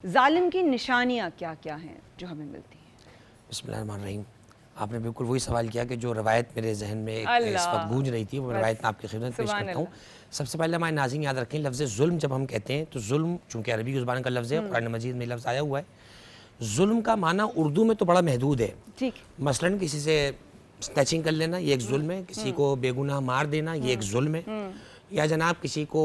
ظالم کی نشانیاں کیا کیا ہیں جو ہمیں ملتی ہیں؟ بسم اللہ الرحمن الرحیم. آپ نے بالکل وہی سوال کیا کہ جو روایت میرے ذہن میں اس وقت گونج رہی تھی وہ روایت میں آپ کی خدمت پیش کرتا ہوں. سب سے پہلے ہمارے ناظرین یاد رکھیں لفظ ظلم جب ہم کہتے ہیں تو ظلم چونکہ عربی کی زبان کا لفظ ہے, قرآن مجید میں لفظ آیا ہوا ہے. ظلم کا معنی اردو میں تو بڑا محدود ہے. مثلاً کسی سے سنیچنگ کر لینا یہ ایک ظلم ہے, کسی کو بے گناہ مار دینا یہ ایک ظلم ہے, یا جناب کسی کو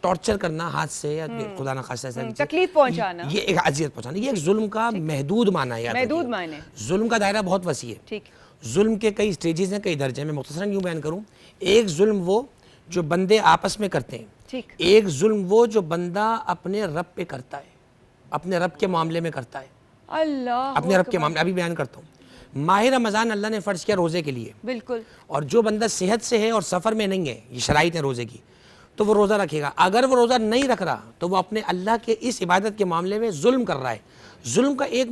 ٹارچر کرنا ہاتھ سے یا خدا نخواستہ تکلیف پہنچانا, یہ ایک اذیت پہنچانا, یہ ایک ظلم کا محدود معنی ہے. محدود معنی. ظلم کا دائرہ بہت وسیع ہے. ظلم کے کئی سٹیجز ہیں, کئی درجے میں مختصراً یوں بیان کروں. ایک ظلم وہ جو بندے آپس میں کرتے ہیں, ایک ظلم وہ جو بندہ اپنے رب پہ کرتا ہے, اپنے رب کے معاملے میں کرتا ہے. اللہ اپنے رب کے معاملے ابھی بیان کرتا ہوں. ماہ رمضان اللہ نے فرض کیا روزے کے لیے, بالکل, اور جو بندہ صحت سے ہے اور سفر میں نہیں ہے, یہ شرائط ہیں روزے کی, تو وہ روزہ رکھے گا. اگر وہ روزہ نہیں رکھ رہا تو وہ اپنے اللہ کے اس عبادت کے معاملے میں ظلم کر رہا ہے. ظلم کا ایک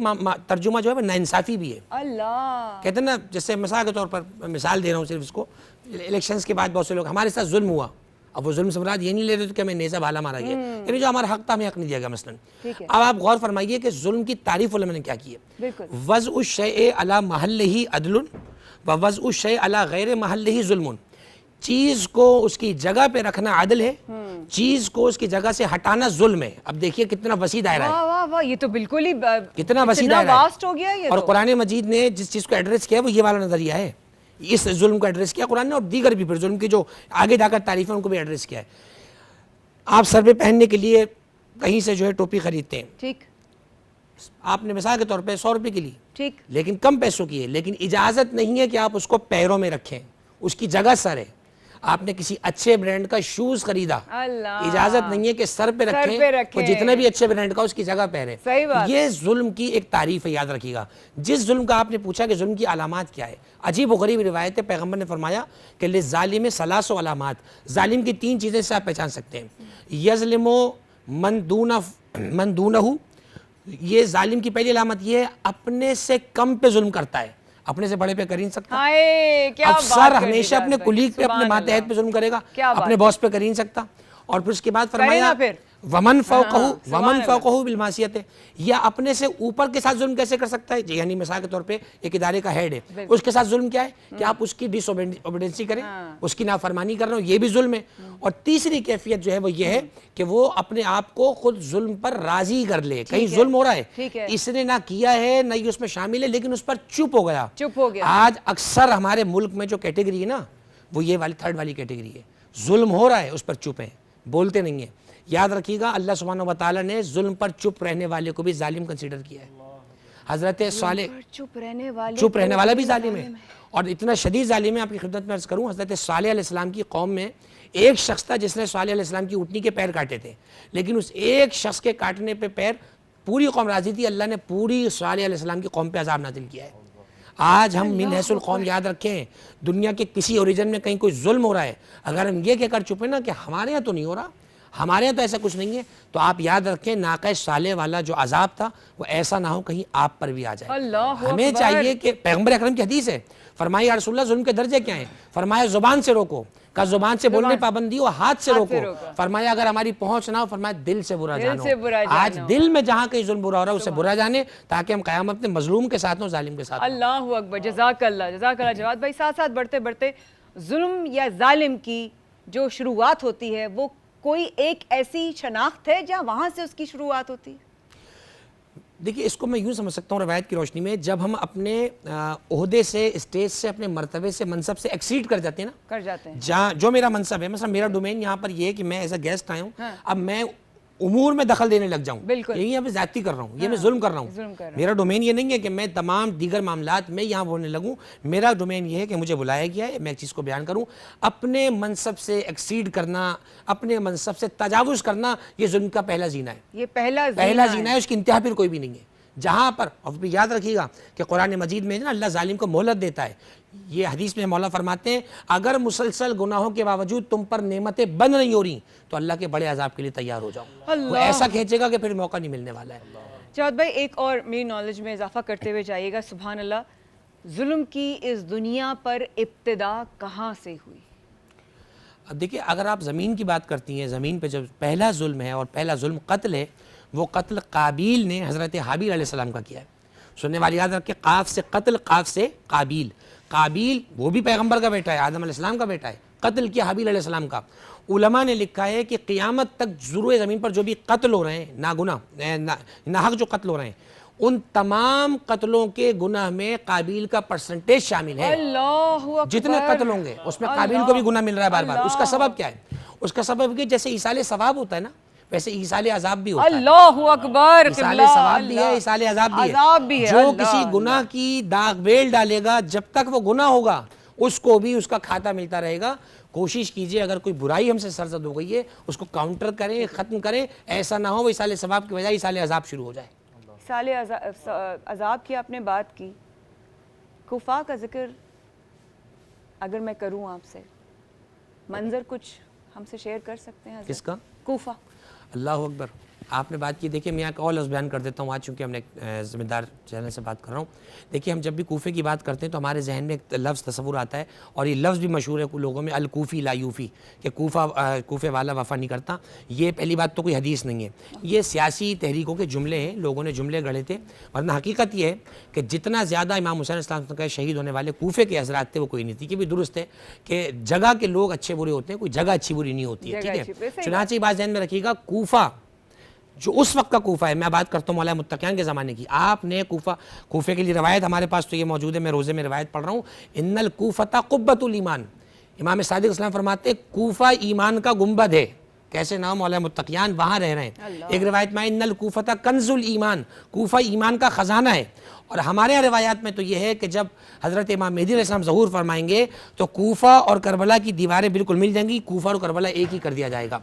ترجمہ جو ہے وہ ناانصافی بھی ہے. اللہ کہتے ہیں نا, جیسے مثال کے طور پر مثال دے رہا ہوں صرف اس کو, الیکشنز کے بعد بہت سے لوگ ہمارے ساتھ ظلم ہوا, اب وہ ظلم سے مراد یہ نہیں لے رہے تھے کہ ہمیں نیزہ بھالا مارا گیا, یعنی جو ہمارا حق تھا ہمیں حق نہیں دیا گیا مثلا. اب آپ غور فرمائیے کہ ظلم کی تعریف علماء نے کیا کی ہے. وضع الشیء علی محلہ عدل و وضع الشیء علی غیر محلہ ظلم. چیز کو اس کی جگہ پہ رکھنا عدل ہے, چیز کو اس کی جگہ سے ہٹانا ظلم ہے. اب دیکھیے کتنا وسیع دائرہ ہے. واہ واہ, یہ تو بالکل ہی کتنا وسیع دائرہ ہے. اور قرآن مجید نے جس چیز کو ایڈریس کیا وہ یہ والا نظریہ ہے. اس ظلم کو ایڈریس کیا قرآن نے, اور دیگر بھی پھر ظلم کی جو آگے جا کر تعریف ہیں ان کو بھی ایڈریس کیا ہے. آپ سر پہ پہننے کے لیے کہیں سے جو ہے ٹوپی خریدتے ہیں, ٹھیک, آپ نے مثال کے طور پہ 100 روپے کی لی, ٹھیک, لیکن کم پیسوں کی ہے, لیکن اجازت نہیں ہے کہ آپ اس کو پیروں میں رکھیں, اس کی جگہ سر ہے. آپ نے کسی اچھے برانڈ کا شوز خریدا, اجازت نہیں ہے کہ سر پہ رکھیں, وہ جتنے بھی اچھے برانڈ کا اس کی جگہ پہ رہے. یہ ظلم کی ایک تعریف ہے, یاد رکھیے گا. جس ظلم کا آپ نے پوچھا کہ ظلم کی علامات کیا ہے, عجیب و غریب روایت ہے, پیغمبر نے فرمایا کہ للظالم ثلاث علامات, ظالم کی 3 چیزیں سے آپ پہچان سکتے ہیں. یظلم من دونہ, یہ ظالم کی پہلی علامت یہ ہے اپنے سے کم پہ ظلم کرتا ہے, اپنے سے بڑے پہ کر نہیں سکتا. افسر ہمیشہ اپنے کولیگ پہ, اپنے ماتحت پہ ظلم کرے گا, اپنے باس پہ کر نہیں سکتا. اور پھر اس کے بعد فرمایا ومن فوقہ بالمعصیت, یا اپنے سے اوپر کے ساتھ ظلم کیسے کر سکتا ہے. یعنی مثال کے طور پہ ایک ادارے کا ہیڈ ہے, اس کے ساتھ ظلم کیا ہے کہ آپ اس کی ڈس اوبیڈنسی کریں, اس کی نافرمانی کر رہے ہو, یہ بھی ظلم ہے. اور تیسری کیفیت جو ہے وہ یہ ہے کہ وہ اپنے آپ کو خود ظلم پر راضی کر لے. کہیں ظلم ہو رہا ہے, اس نے نہ کیا ہے نہ یہ اس میں شامل ہے, لیکن اس پر چپ ہو گیا. آج اکثر ہمارے ملک میں جو کیٹیگری ہے نا وہ یہ والی 3rd والی کیٹیگری ہے. ظلم ہو رہا ہے اس پر چپ ہیں, بولتے نہیں ہیں. یاد رکھیے گا اللہ سبحانہ و تعالیٰ نے ظلم پر چپ رہنے والے کو بھی ظالم کنسیڈر کیا ہے. حضرت صالح چپ رہنے والا بھی ظالم ہے, اور اتنا شدید ظالم ہے. آپ کی خدمت میں عرض کروں, حضرت صالح علیہ السلام کی قوم میں ایک شخص تھا جس نے صالح علیہ السلام کی اونٹنی کے پیر کاٹے تھے, لیکن اس ایک شخص کے کاٹنے پہ پیر پوری قوم راضی تھی. اللہ نے پوری صالح علیہ السلام کی قوم پہ عذاب نازل کیا ہے. آج ہم من حیث القوم یاد رکھیں, دنیا کے کسی اوریجن میں کہیں کوئی ظلم ہو رہا ہے, اگر ہم یہ کہہ کر چھپے نا کہ ہمارے یہاں تو نہیں ہو رہا, ہمارے یہاں تو ایسا کچھ نہیں ہے, تو آپ یاد رکھیں ناقہ صالح والا جو عذاب تھا وہ ایسا نہ ہو کہیں آپ پر بھی آ جائے. ہمیں چاہیے کہ پیغمبر اکرم کی حدیث ہے, فرمایا یا رسول اللہ ظلم کے درجے کیا ہیں, فرمایا زبان سے روکو, کا زبان سے بولنے پابندی ہو, ہاتھ سے روکو, فرمایا اگر ہماری پہنچ نہ ہو, فرمایا دل سے برا جانو. آج دل میں جہاں کہیں ظلم برا ہو رہا ہے اسے برا جانے, تاکہ ہم قیامت میں مظلوم کے ساتھ ہوں, ظالم کے ساتھ. اللہ اکبر, جزاک اللہ, جزاک اللہ جواد بھائی. ساتھ ساتھ بڑھتے بڑھتے ظلم یا ظالم کی جو شروعات ہوتی ہے وہ کوئی ایک ایسی شناخت ہے جہاں وہاں سے اس کی شروعات ہوتی ہے؟ دیکھیے اس کو میں یوں سمجھ سکتا ہوں روایت کی روشنی میں, جب ہم اپنے عہدے سے, اسٹیج سے, اپنے مرتبے سے, منصب سے ایکسیڈ کر جاتے ہیں نا, جہاں جو میرا منصب ہے, مثلا میرا ڈومین یہاں پر یہ ہے کہ میں ایز اے گیسٹ آیا ہوں, اب میں امور میں دخل دینے لگ جاؤں, یہی میں زیادتی کر رہا ہوں, یہ میں ظلم کر رہا ہوں. میرا ڈومین یہ نہیں ہے کہ میں تمام دیگر معاملات میں یہاں بولنے لگوں. میرا ڈومین یہ ہے کہ مجھے بلایا گیا ہے, میں ایک چیز کو بیان کروں. اپنے منصب سے ایکسیڈ کرنا, اپنے منصب سے تجاوز کرنا, یہ ظلم کا پہلا زینہ ہے. یہ پہلا زینہ ہے, اس کی انتہا پھر کوئی بھی نہیں ہے. جہاں پر, اور بھی یاد رکھیے گا کہ قرآن مجید میں نا اللہ ظالم کو مہلت دیتا ہے. یہ حدیث میں مولا فرماتے ہیں اگر مسلسل گناہوں کے باوجود تم پر نعمتیں بند نہیں ہو رہی تو اللہ کے بڑے عذاب کے لیے تیار ہو جاؤ. وہ ایسا کھینچے گا کہ پھر موقع نہیں ملنے والا ہے. جواد بھائی ایک اور میری نالج میں اضافہ کرتے ہوئے جائیے گا. سبحان اللہ, ظلم کی اس دنیا پر ابتدا کہاں سے ہوئی؟ اب دیکھیے اگر آپ زمین کی بات کرتی ہیں, زمین پہ جب پہلا ظلم ہے اور پہلا ظلم قتل ہے, وہ قتل قابیل نے حضرت حابیل علیہ السلام کا کیا ہے. سننے والی یاد رکھ کے قاف سے قتل، قاف سے قابیل. قابیل وہ بھی پیغمبر کا بیٹا ہے، آدم علیہ السلام کا بیٹا ہے. قتل کیا حابیل علیہ السلام کا. علماء نے لکھا ہے کہ قیامت تک ضرور زمین پر جو بھی قتل ہو رہے ہیں، ناگناہ ناحق جو قتل ہو رہے ہیں، ان تمام قتلوں کے گناہ میں قابیل کا پرسنٹیج شامل ہے. اللہ اکبر. جتنے قتل ہوں گے اس میں قابیل کو بھی گناہ مل رہا ہے بار بار. اس کا سبب کیا ہے؟ اس کا سبب کہ جیسے ایصال ثواب ہوتا ہے نا، ویسے ایصال عذاب بھی ہوتا ہے. اللہ اکبر. ایصال ثواب بھی ہے، ایصال عذاب بھی ہے. جو کسی گناہ کی داغ بیل ڈالے گا، جب تک وہ گناہ ہوگا اس کو بھی اس کا کھاتا ملتا رہے گا. کوشش کیجئے اگر کوئی برائی ہم سے سرزد ہو گئی ہے اس کو کاؤنٹر کریں، ختم کریں. ایسا نہ ہو وہ ایصال ثواب کی بجائے ایصال عذاب شروع ہو جائے. سال عذاب کی آپ نے بات کی، کوفہ کا ذکر اگر میں کروں آپ سے، منظر کچھ ہم سے شیئر کر سکتے ہیں؟ کس کا؟ کوفہ. اللہ اکبر. آپ نے بات کی. دیکھیں میں ایک اور لفظ بیان کر دیتا ہوں آج، چونکہ ہم نے ایک ذمہ دار چینل سے بات کر رہا ہوں. دیکھیے ہم جب بھی کوفے کی بات کرتے ہیں تو ہمارے ذہن میں ایک لفظ تصور آتا ہے، اور یہ لفظ بھی مشہور ہے لوگوں میں، الکوفی لا یوفی، کہ کوفے والا وفا نہیں کرتا. یہ پہلی بات تو کوئی حدیث نہیں ہے، یہ سیاسی تحریکوں کے جملے ہیں، لوگوں نے جملے گڑھے تھے. ورنہ حقیقت یہ ہے کہ جتنا زیادہ امام حسین علیہ السلام کے شہید ہونے والے کوفے کے حضرات تھے وہ کوئی نہیں تھی. کہ بھی درست ہے کہ جگہ کے لوگ اچھے برے ہوتے ہیں، کوئی جگہ اچھی بری نہیں ہوتی ہے. ٹھیک ہے، چنانچہ یہ بات ذہن میں رکھیے گا، کوفہ جو اس وقت کا کوفہ ہے، میں بات کرتا ہوں مولا متقیان کے زمانے کی. آپ نے کوفے کے لیے روایت ہمارے پاس تو یہ موجود ہے، میں روزے میں روایت پڑھ رہا ہوں. ان الکوفۃ قبۃ الایمان. امام صادق اسلام فرماتے ہیں کوفہ ایمان کا گنبد ہے. کیسے نام مولا متقیان وہاں رہ رہے ہیں. ایک روایت میں ان الکوفۃ کنز الایمان، کوفہ ایمان کا خزانہ ہے. اور ہمارے یہاں روایات میں تو یہ ہے کہ جب حضرت امام مہدی علیہ السلام ظہور فرمائیں گے تو کوفہ اور کربلا کی دیواریں بالکل مل جائیں گی، کوفہ اور کربلا ایک ہی کر دیا جائے گا.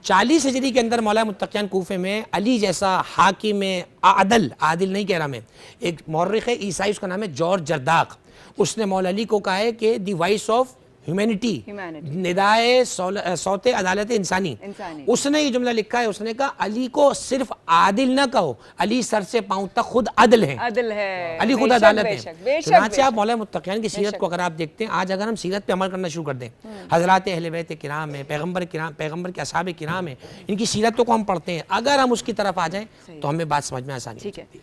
40 ہجری کے اندر مولا متقیان کوفے میں علی جیسا حاکم عادل نہیں کہہ رہا میں، ایک مورخ ہے عیسائی، اس کا نام ہے جارج جرداق. اس نے مولا علی کو کہا ہے کہ دی وائس آف ہیومینٹی، ندائے صوت عدالت انسانی. اس نے یہ جملہ لکھا ہے، اس نے کہا علی کو صرف عادل نہ کہو، علی سر سے پاؤں تک خود عدل ہے، علی خود عدالت ہے. چنانچہ آپ مولا متقیان کی سیرت کو اگر آپ دیکھتے ہیں، آج اگر ہم سیرت پہ عمل کرنا شروع کر دیں، حضرات اہل بیت کرام ہیں، پیغمبر کے اصحاب کرام ہیں، ان کی سیرتوں کو ہم پڑھتے ہیں، اگر ہم اس کی طرف آ جائیں تو ہمیں بات سمجھ میں آسانی ہوتی ہے.